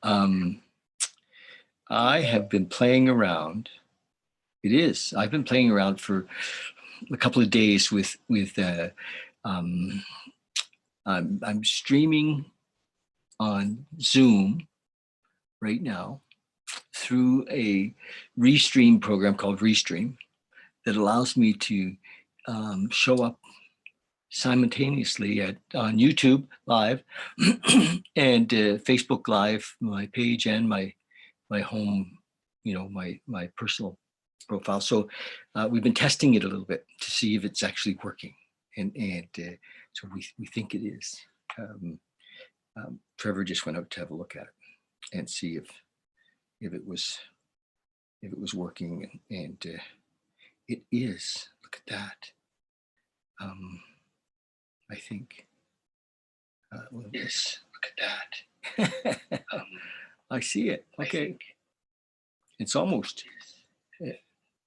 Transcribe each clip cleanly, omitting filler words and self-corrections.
Um, I have been playing around. It is. I've been playing around for a couple of days with. Um, I'm streaming on Zoom right now through a Restream program called Restream that allows me to show up simultaneously on YouTube Live and Facebook Live, my page and my home, my personal profile. So we've been testing it a little bit to see if it's actually working, and so we think it is. Trevor just went out to have a look at it and see if it was working, and it is. Look at that. I think. Yes, look at that. I see it. Okay. It's almost.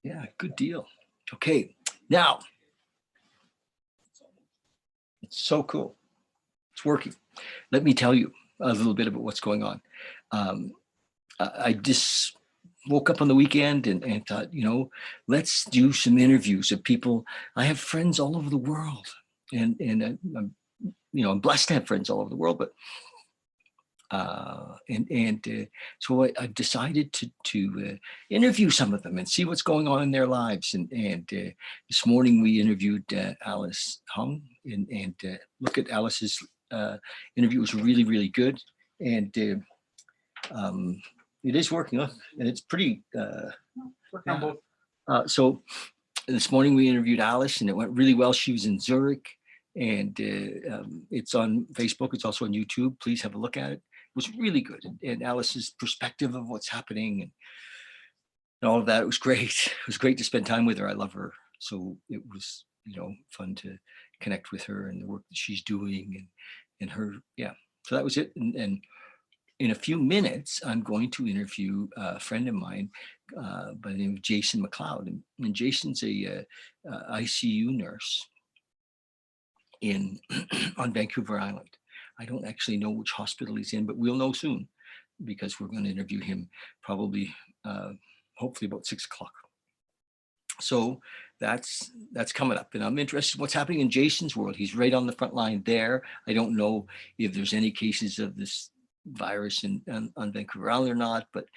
Yeah, good deal. Okay, now. It's so cool. It's working. Let me tell you a little bit about what's going on. I just woke up on the weekend and thought, let's do some interviews of people. I have friends all over the world, and I'm blessed to have friends all over the world, but so I decided to interview some of them and see what's going on in their lives. And this morning we interviewed Alice Hung, and look at Alice's interview. It was really, really good, and it is working, and it's pretty. So this morning we interviewed Alice, and it went really well. She was in Zurich, and it's on Facebook. It's also on YouTube. Please have a look at it. It was really good, and Alice's perspective of what's happening and all of that. It was great. It was great to spend time with her. I love her, so it was fun to connect with her and the work that she's doing and her. Yeah, so that was it. And in a few minutes, I'm going to interview a friend of mine by the name of Jason McLeod, and Jason's a ICU nurse on Vancouver Island. I don't actually know which hospital he's in, but we'll know soon because we're going to interview him probably, hopefully about 6:00. So that's coming up, and I'm interested in what's happening in Jason's world. He's right on the front line there. I don't know if there's any cases of this virus on Vancouver Island or not, but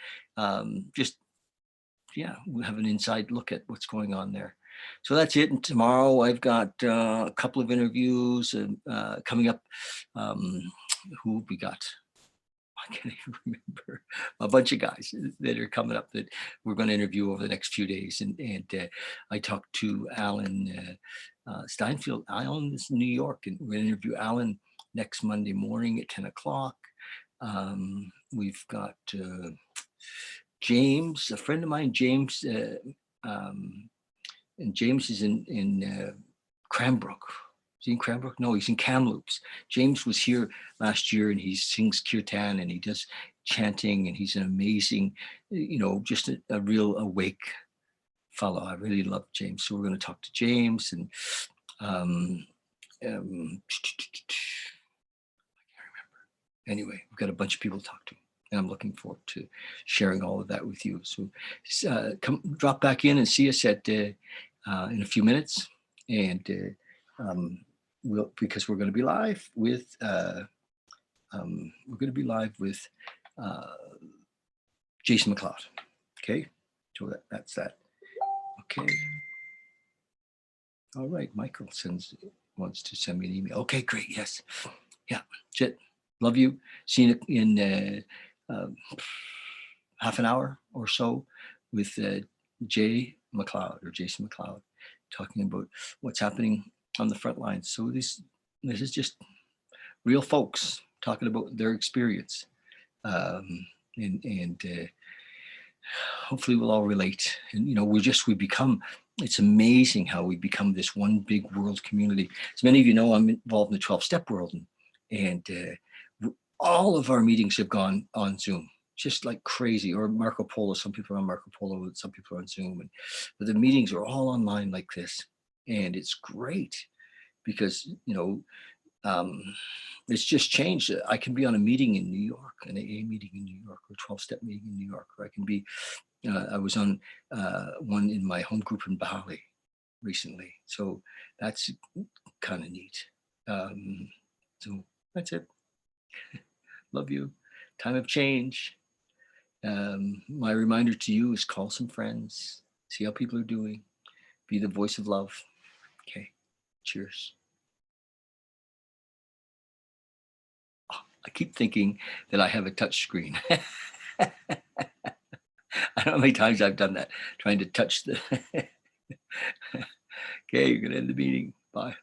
just we'll have an inside look at what's going on there. So that's it. And tomorrow I've got a couple of interviews coming up. Who we got? I can't even remember. A bunch of guys that are coming up that we're going to interview over the next few days. And I talked to Alan Steinfeld. Alan is in New York, and we're going to interview Alan next Monday morning at 10:00. We've got James, a friend of mine, James, and James is in Cranbrook. Is he in Cranbrook? No, he's in Kamloops. James was here last year, and he sings kirtan, and he does chanting, and he's an amazing, just a real awake fellow. I really love James. So we're going to talk to James, and I can't remember. Anyway, we've got a bunch of people to talk to, and I'm looking forward to sharing all of that with you. So come drop back in and see us at in a few minutes, and because we're going to be live with Jason McLeod. Okay, so that's that. Okay. All right, Michael wants to send me an email. Okay, great. Yes. Yeah. Jet. Love you. See you in half an hour or so with Jason McLeod, talking about what's happening on the front lines. So this is just real folks talking about their experience, and hopefully we'll all relate. And we become. It's amazing how we become this one big world community. As many of you know, I'm involved in the 12-step world, and all of our meetings have gone on Zoom, just like crazy, or Marco Polo. Some people are on Marco Polo, some people are on Zoom, but the meetings are all online like this, and it's great because um, it's just changed. I can be on a meeting in New York, an AA meeting in New York, or a 12-step meeting in New York, or I can be, I was on one in my home group in Bali recently. So that's kind of neat. So that's it. Love you. Time of change. My reminder to you is call some friends, see how people are doing, be the voice of love. Okay. Cheers. Oh, I keep thinking that I have a touch screen. I don't know how many times I've done that, trying to touch the. Okay, you're going to end the meeting. Bye.